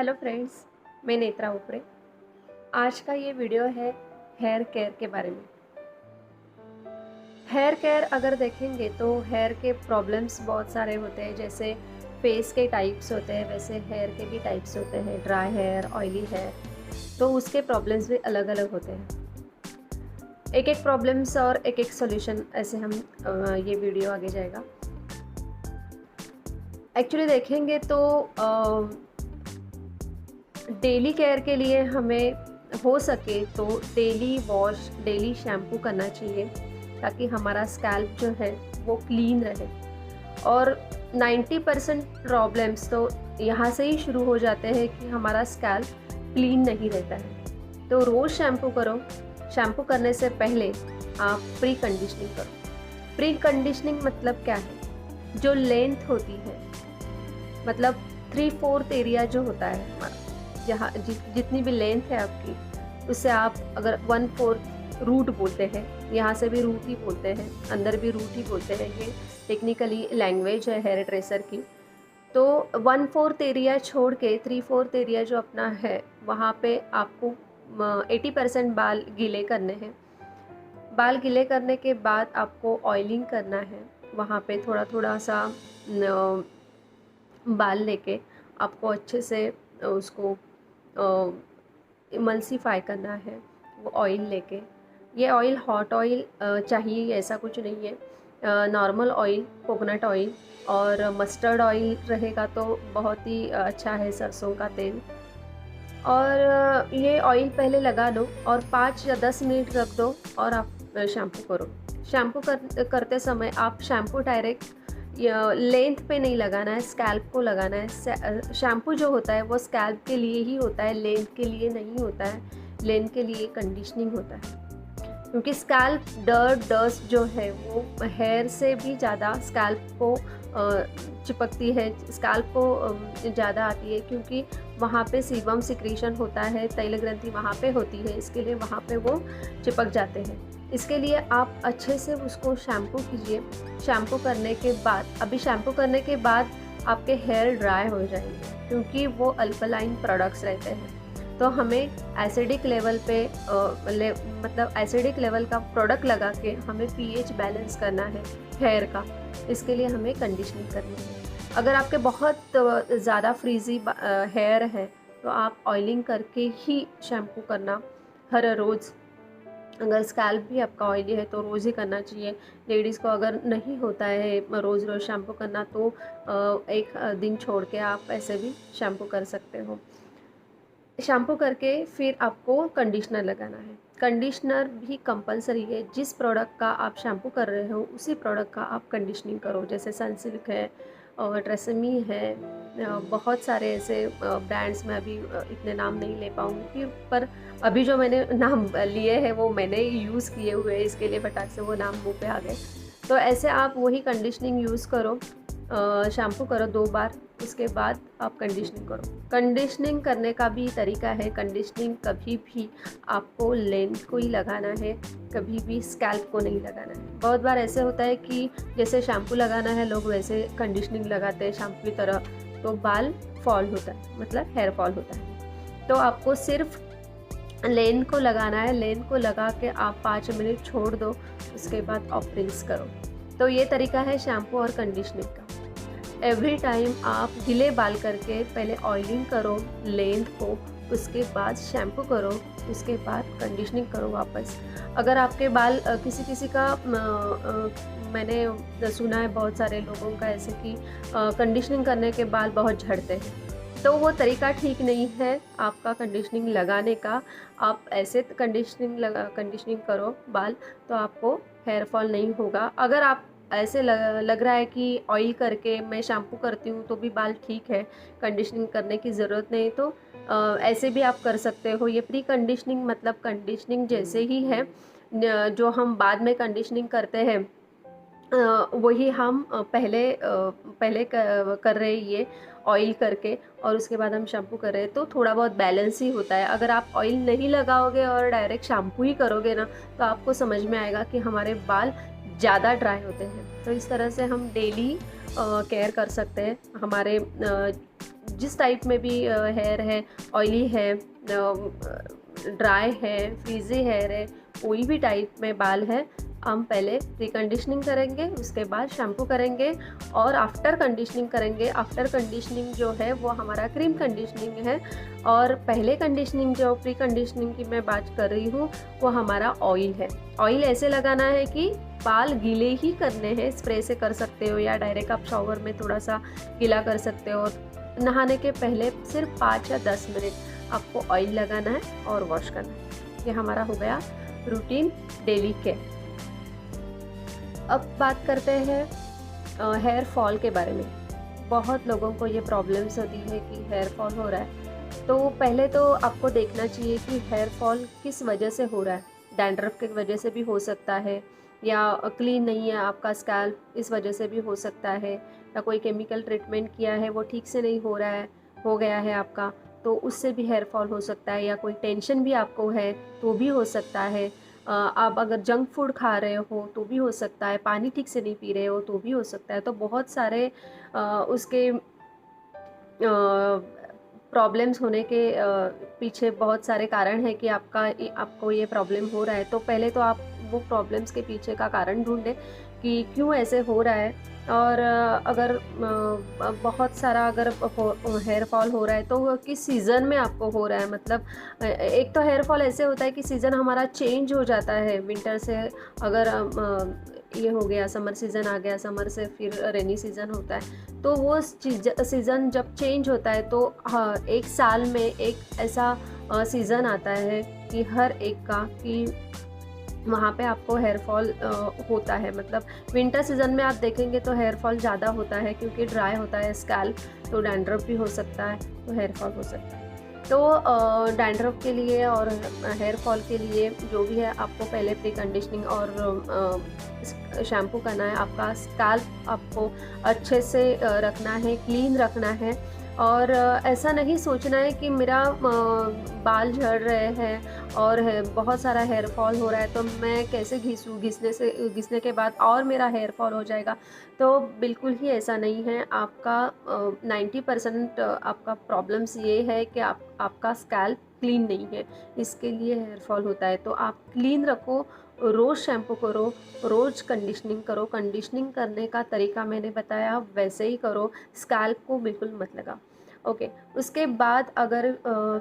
Hello friends, मैं नेत्रा उपरे। आज का ये वीडियो है हेयर केयर के बारे में। हेयर केयर अगर देखेंगे तो हेयर के प्रॉब्लम्स बहुत सारे होते हैं। जैसे फेस के टाइप्स होते हैं, वैसे हेयर के भी टाइप्स होते हैं, ड्राई हेयर, ऑयली हेयर। तो उसके प्रॉब्लम्स भी अलग अलग होते हैं। एक एक प्रॉब्लम्स और एक एक सॉल्यूशन, ऐसे हम ये वीडियो आगे जाएगा। एक्चुअली देखेंगे तो डेली केयर के लिए हमें हो सके तो डेली वॉश, डेली शैम्पू करना चाहिए, ताकि हमारा स्कैल्प जो है वो क्लीन रहे। और 90% प्रॉब्लम्स तो यहाँ से ही शुरू हो जाते हैं कि हमारा स्कैल्प क्लीन नहीं रहता है। तो रोज़ शैम्पू करो। शैम्पू करने से पहले आप प्री कंडीशनिंग करो। प्री कंडीशनिंग मतलब क्या है? जो लेंथ होती है, मतलब 3/4 एरिया जो होता है हमारा, जहाँ जितनी भी लेंथ है आपकी, उससे आप अगर 1/4 रूट बोलते हैं, यहाँ से भी रूट ही बोलते हैं, अंदर भी रूट ही बोलते हैं, ये टेक्निकली लैंग्वेज है हेयर ड्रेसर की। तो 1/4 एरिया छोड़ के 3/4 एरिया जो अपना है, वहाँ पे आपको 80% बाल गीले करने हैं। बाल गीले करने के बाद आपको ऑयलिंग करना है। वहाँ पे थोड़ा थोड़ा सा बाल लेके आपको अच्छे से उसको इमल्सिफाई करना है, वो ऑयल लेके। ये ऑयल हॉट ऑयल चाहिए, ऐसा कुछ नहीं है। नॉर्मल ऑयल, कोकोनट ऑयल और मस्टर्ड ऑयल रहेगा तो बहुत ही अच्छा है, सरसों का तेल। और ये ऑयल पहले लगा लो और 5 या 10 मिनट रख दो और आप शैम्पू करो। शैम्पू करते समय आप शैम्पू डायरेक्ट लेंथ पे नहीं लगाना है, स्कैल्प को लगाना है। शैम्पू जो होता है वो स्कैल्प के लिए ही होता है, लेंथ के लिए नहीं होता है। लेंथ के लिए कंडीशनिंग होता है, क्योंकि स्कैल्प डस्ट जो है वो हेयर से भी ज़्यादा स्कैल्प को चिपकती है, स्कैल्प को ज़्यादा आती है, क्योंकि वहाँ पे सीबम सिक्रीशन होता है, तैल ग्रंथि वहाँ पे होती है, इसके लिए वहाँ पे वो चिपक जाते हैं। इसके लिए आप अच्छे से उसको शैम्पू कीजिए। शैम्पू करने के बाद, अभी शैम्पू करने के बाद आपके हेयर ड्राई हो जाएंगे, क्योंकि वो अल्कलाइन प्रोडक्ट्स रहते हैं। तो हमें एसिडिक लेवल पे मतलब एसिडिक लेवल का प्रोडक्ट लगा के हमें पीएच बैलेंस करना है हेयर का। इसके लिए हमें कंडीशनिंग करनी है। अगर आपके बहुत ज़्यादा फ्रीजी हेयर है तो आप ऑयलिंग करके ही शैम्पू करना हर रोज़। अगर स्कैल्प भी आपका ऑयली है तो रोज़ ही करना चाहिए। लेडीज़ को अगर नहीं होता है रोज़ रोज़ शैम्पू करना, तो एक दिन छोड़ के आप ऐसे भी शैम्पू कर सकते हो। शैम्पू करके फिर आपको कंडीशनर लगाना है। कंडीशनर भी कंपलसरी है। जिस प्रोडक्ट का आप शैम्पू कर रहे हो उसी प्रोडक्ट का आप कंडीशनिंग करो। जैसे सनसिल्क है और ट्रेसेमी है, बहुत सारे ऐसे ब्रांड्स में अभी इतने नाम नहीं ले पाऊँगी, पर अभी जो मैंने नाम लिए हैं वो मैंने यूज़ किए हुए हैं, इसके लिए फटाक से वो नाम मुँह पे आ गए। तो ऐसे आप वही कंडीशनिंग यूज़ करो। शैम्पू करो 2 बार, उसके बाद आप कंडीशनिंग करो। कंडीशनिंग करने का भी तरीका है। कंडीशनिंग कभी भी आपको लेंथ को ही लगाना है, कभी भी स्कैल्प को नहीं लगाना है। बहुत बार ऐसे होता है कि जैसे शैम्पू लगाना है, लोग वैसे कंडीशनिंग लगाते हैं शैम्पू की तरह, तो बाल फॉल होता है, मतलब हेयर फॉल होता है। तो आपको सिर्फ लेंथ को लगाना है। लेंथ को लगा के आप 5 मिनट छोड़ दो, उसके बाद आप रिंस करो। तो ये तरीका है शैम्पू और कंडीशनिंग का। एवरी टाइम आप गीले बाल करके पहले ऑयलिंग करो लेंथ को, उसके बाद शैम्पू करो, उसके बाद कंडीशनिंग करो वापस। अगर आपके बाल किसी का मैंने सुना है बहुत सारे लोगों का ऐसे कि कंडीशनिंग करने के बाल बहुत झड़ते हैं, तो वो तरीका ठीक नहीं है आपका कंडीशनिंग लगाने का। आप ऐसे कंडीशनिंग करो बाल, तो आपको हेयर फॉल नहीं होगा। अगर आप ऐसे लग रहा है कि ऑयल करके मैं शैम्पू करती हूँ तो भी बाल ठीक है, कंडीशनिंग करने की ज़रूरत नहीं, तो ऐसे भी आप कर सकते हो। ये प्री कंडीशनिंग मतलब कंडीशनिंग जैसे ही है। जो हम बाद में कंडीशनिंग करते हैं वही हम पहले कर रहे हैं, ये ऑयल करके और उसके बाद हम शैम्पू कर रहे हैं, तो थोड़ा बहुत बैलेंस ही होता है। अगर आप ऑयल नहीं लगाओगे और डायरेक्ट शैम्पू ही करोगे ना, तो आपको समझ में आएगा कि हमारे बाल ज़्यादा ड्राई होते हैं। तो इस तरह से हम डेली केयर कर सकते हैं। हमारे जिस टाइप में भी हेयर है, ऑयली है, ड्राई है, फ्रीजी हेयर है, कोई भी टाइप में बाल है, हम पहले प्री कंडीशनिंग करेंगे, उसके बाद शैम्पू करेंगे और आफ्टर कंडीशनिंग करेंगे। आफ्टर कंडीशनिंग जो है वो हमारा क्रीम कंडीशनिंग है, और पहले कंडीशनिंग जो प्री कंडीशनिंग की मैं बात कर रही हूँ वो हमारा ऑयल है। ऑयल ऐसे लगाना है कि बाल गीले ही करने हैं, स्प्रे से कर सकते हो या डायरेक्ट आप शावर में थोड़ा सा गीला कर सकते हो। नहाने के पहले सिर्फ 5 या 10 मिनट आपको ऑयल लगाना है और वॉश करना है। ये हमारा हो गया रूटीन डेली केयर। अब बात करते हैं हेयर फॉल के बारे में। बहुत लोगों को ये प्रॉब्लम्स होती है कि हेयर फॉल हो रहा है, तो पहले तो आपको देखना चाहिए कि हेयर फॉल किस वजह से हो रहा है। डैंड्रफ की वजह से भी हो सकता है, या क्लीन नहीं है आपका स्कैल्प, इस वजह से भी हो सकता है, या कोई केमिकल ट्रीटमेंट किया है वो ठीक से नहीं हो रहा है, हो गया है आपका, तो उससे भी हेयर फॉल हो सकता है। या कोई टेंशन भी आपको है तो भी हो सकता है। आप अगर जंक फूड खा रहे हो तो भी हो सकता है, पानी ठीक से नहीं पी रहे हो तो भी हो सकता है। तो बहुत सारे उसके प्रॉब्लम्स होने के पीछे बहुत सारे कारण है कि आपको ये प्रॉब्लम हो रहा है। तो पहले तो आप वो प्रॉब्लम्स के पीछे का कारण ढूंढें कि क्यों ऐसे हो रहा है। और अगर बहुत सारा अगर हेयर फॉल हो रहा है तो किस सीज़न में आपको हो रहा है। मतलब एक तो हेयर फॉल ऐसे होता है कि सीज़न हमारा चेंज हो जाता है, विंटर से अगर ये हो गया, समर सीज़न आ गया, समर से फिर रेनी सीज़न होता है, तो वो सीज़न जब चेंज होता है तो हाँ, एक साल में एक ऐसा सीज़न आता है कि हर एक का कि वहाँ पे आपको हेयर फॉल होता है। मतलब विंटर सीज़न में आप देखेंगे तो हेयर फॉल ज़्यादा होता है क्योंकि ड्राई होता है स्कैल्प, तो डैंड्रफ भी हो सकता है, तो हेयर फॉल हो सकता है। तो डैंड्रफ के लिए और हेयर फॉल के लिए जो भी है, आपको पहले प्री कंडीशनिंग और शैम्पू करना है। आपका स्कैल्प आपको अच्छे से रखना है, क्लीन रखना है, और ऐसा नहीं सोचना है कि मेरा बाल झड़ रहे हैं और बहुत सारा हेयर फॉल हो रहा है तो मैं कैसे घिसूँ, घिसने के बाद और मेरा हेयर फॉल हो जाएगा। तो बिल्कुल ही ऐसा नहीं है। आपका 90% आपका प्रॉब्लम्स ये है कि आपका स्कैल्प क्लीन नहीं है, इसके लिए हेयर फॉल होता है। तो आप क्लीन रखो, रोज़ शैम्पू करो, रोज़ कंडीशनिंग करो। कंडीशनिंग करने का तरीका मैंने बताया, वैसे ही करो, स्कैल्प को बिल्कुल मत लगाओ। ओके, उसके बाद अगर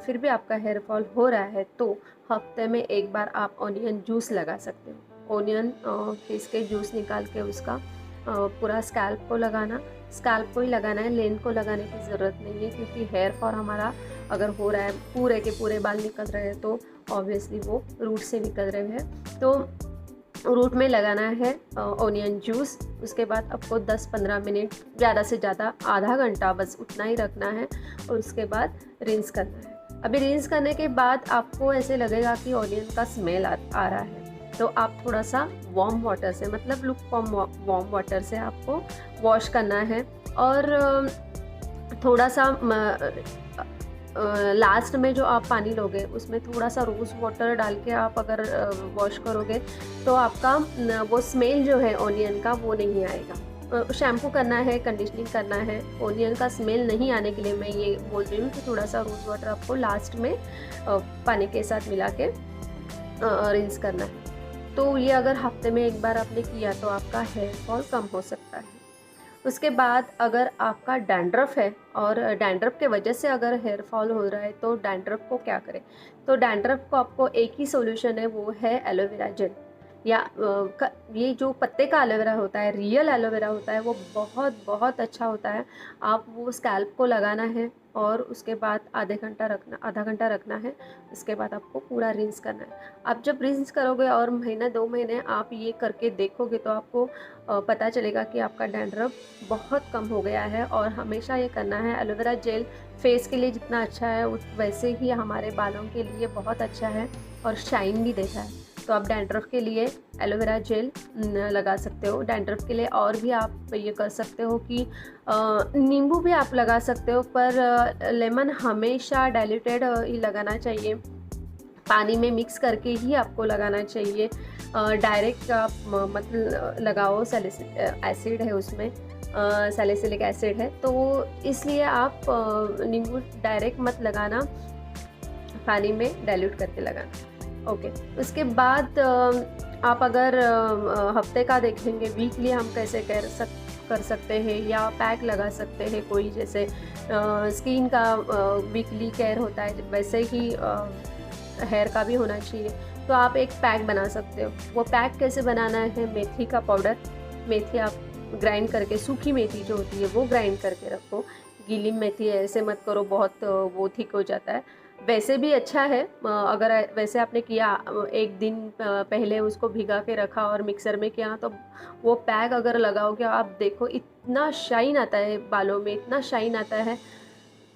फिर भी आपका हेयर फॉल हो रहा है तो हफ्ते में एक बार आप ऑनियन जूस लगा सकते हो। ऑनियन पीस के जूस निकाल के उसका पूरा स्कैल्प को लगाना, स्कैल्प को ही लगाना है, लेन को लगाने की ज़रूरत नहीं है, क्योंकि हेयर फॉल हमारा अगर हो रहा है, पूरे के पूरे बाल निकल रहे हैं तो ऑब्वियसली वो रूट से निकल रहे हैं। तो रूट में लगाना है ऑनियन जूस। उसके बाद आपको 10-15 मिनट, ज़्यादा से ज़्यादा आधा घंटा, बस उतना ही रखना है, और उसके बाद रिंस करना है। अभी रिंस करने के बाद आपको ऐसे लगेगा कि ऑनियन का स्मेल आ रहा है, तो आप थोड़ा सा वार्म वाटर से, मतलब वार्म वाटर से आपको वॉश करना है। और थोड़ा सा लास्ट में जो आप पानी लोगे उसमें थोड़ा सा रोज़ वाटर डाल के आप अगर वॉश करोगे तो आपका वो स्मेल जो है ऑनियन का वो नहीं आएगा। शैम्पू करना है, कंडीशनिंग करना है, ऑनियन का स्मेल नहीं आने के लिए मैं ये बोल रही हूँ कि थोड़ा सा रोज़ वाटर आपको लास्ट में पानी के साथ मिला के रिंस करना है। तो ये अगर हफ्ते में एक बार आपने किया तो आपका हेयर फॉल कम हो सकता है। उसके बाद अगर आपका डैंड्रफ है और डैंड्रफ के वजह से अगर हेयर फॉल हो रहा है तो डैंड्रफ को क्या करें। तो डैंड्रफ को आपको एक ही सॉल्यूशन है, वो है एलोवेरा जेल, या ये जो पत्ते का एलोवेरा होता है, रियल एलोवेरा होता है, वो बहुत बहुत अच्छा होता है। आप वो स्कैल्प को लगाना है और उसके बाद आधा घंटा रखना है। उसके बाद आपको पूरा रिंस करना है। आप जब रिंस करोगे और महीना 2 महीने आप ये करके देखोगे तो आपको पता चलेगा कि आपका डैंड्रफ बहुत कम हो गया है। और हमेशा ये करना है। एलोवेरा जेल फेस के लिए जितना अच्छा है वैसे ही हमारे बालों के लिए बहुत अच्छा है और शाइन भी देता है। तो आप डैंड्रफ के लिए एलोवेरा जेल लगा सकते हो। डैंड्रफ के लिए और भी आप ये कर सकते हो कि नींबू भी आप लगा सकते हो, पर लेमन हमेशा डाइल्यूटेड ही लगाना चाहिए, पानी में मिक्स करके ही आपको लगाना चाहिए। डायरेक्ट आप मतलब लगाओ, सैलिसिलिक एसिड है उसमें, सैलिसिलिक एसिड है, तो इसलिए आप नींबू डायरेक्ट मत लगाना, पानी में डाइल्यूट करके लगाना। ओके, उसके बाद आप अगर हफ्ते का देखेंगे, वीकली हम कैसे कर सकते हैं या पैक लगा सकते हैं, कोई जैसे स्किन का वीकली केयर होता है वैसे ही हेयर का भी होना चाहिए। तो आप एक पैक बना सकते हो। वो पैक कैसे बनाना है, मेथी का पाउडर, मेथी आप ग्राइंड करके, सूखी मेथी जो होती है वो ग्राइंड करके रखो। गीली मेथी ऐसे मत करो, बहुत वो थिक हो जाता है। वैसे भी अच्छा है, अगर वैसे आपने किया, एक दिन पहले उसको भिगा के रखा और मिक्सर में किया, तो वो पैक अगर लगाओगे आप देखो इतना शाइन आता है बालों में, इतना शाइन आता है।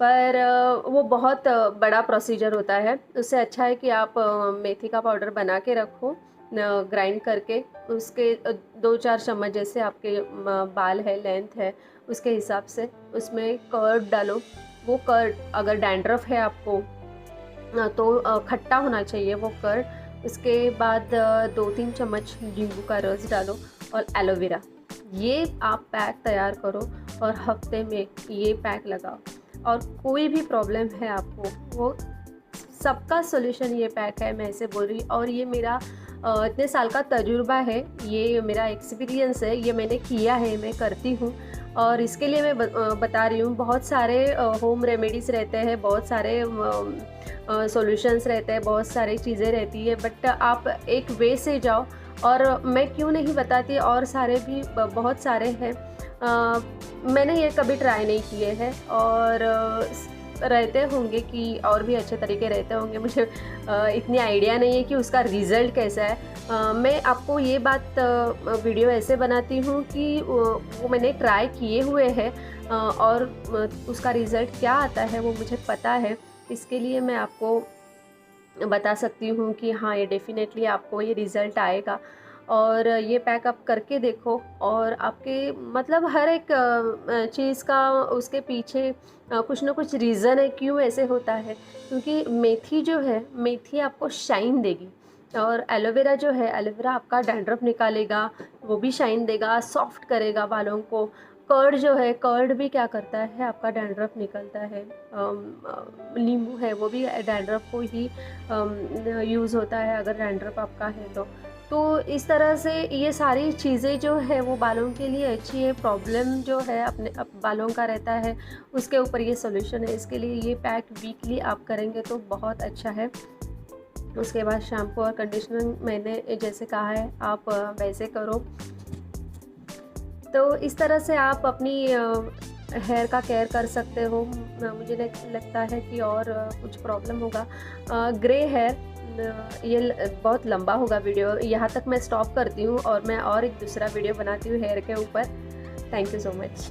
पर वो बहुत बड़ा प्रोसीजर होता है। उससे अच्छा है कि आप मेथी का पाउडर बना के रखो, ग्राइंड करके। उसके 2-4 चम्मच जैसे आपके बाल है, लेंथ है, उसके हिसाब से उसमें कर्ड डालो। वो कर्ड, अगर डैंड्रफ है आपको तो खट्टा होना चाहिए वो कर्ड। उसके बाद 2-3 चम्मच नींबू का रस डालो और एलोवेरा। ये आप पैक तैयार करो और हफ्ते में ये पैक लगाओ, और कोई भी प्रॉब्लम है आपको, वो सबका सॉल्यूशन ये पैक है, मैं ऐसे बोल रही। और ये मेरा इतने साल का तजुर्बा है, ये मेरा एक्सपीरियंस है, ये मैंने किया है, मैं करती हूँ। और इसके लिए मैं बता रही हूँ। बहुत सारे होम रेमेडीज़ रहते हैं, बहुत सारे सॉल्यूशंस रहते हैं, बहुत सारी चीज़ें रहती है, बट आप एक वे से जाओ। और मैं क्यों नहीं बताती, और सारे भी बहुत सारे हैं, मैंने ये कभी ट्राई नहीं किए हैं। और रहते होंगे कि और भी अच्छे तरीके रहते होंगे, मुझे इतनी आइडिया नहीं है कि उसका रिज़ल्ट कैसा है। मैं आपको ये बात वीडियो ऐसे बनाती हूँ कि वो मैंने ट्राई किए हुए हैं, और उसका रिज़ल्ट क्या आता है वो मुझे पता है। इसके लिए मैं आपको बता सकती हूँ कि हाँ, ये डेफ़िनेटली आपको ये रिज़ल्ट आएगा। और ये पैक आप करके देखो, और आपके मतलब हर एक चीज़ का उसके पीछे कुछ ना कुछ रीज़न है क्यों ऐसे होता है। क्योंकि मेथी जो है, मेथी आपको शाइन देगी, और एलोवेरा जो है, एलोवेरा आपका डैंड्रफ निकालेगा, वो भी शाइन देगा, सॉफ्ट करेगा बालों को। कर्ड जो है, कर्ड भी क्या करता है, आपका डैंड्रफ निकलता है। नींबू है, वो भी डैंड्रफ को ही यूज़ होता है, अगर डैंड्रफ आपका है तो इस तरह से ये सारी चीज़ें जो है वो बालों के लिए अच्छी है। प्रॉब्लम जो है अपने बालों का रहता है, उसके ऊपर ये सॉल्यूशन है। इसके लिए ये पैक वीकली आप करेंगे तो बहुत अच्छा है। उसके बाद शैम्पू और कंडीशनर मैंने जैसे कहा है आप वैसे करो। तो इस तरह से आप अपनी हेयर का केयर कर सकते हो। मुझे लगता है कि और कुछ प्रॉब्लम होगा, ग्रे हेयर, ये बहुत लंबा होगा वीडियो, यहाँ तक मैं स्टॉप करती हूँ और मैं और एक दूसरा वीडियो बनाती हूँ हेयर के ऊपर। Thank you so much.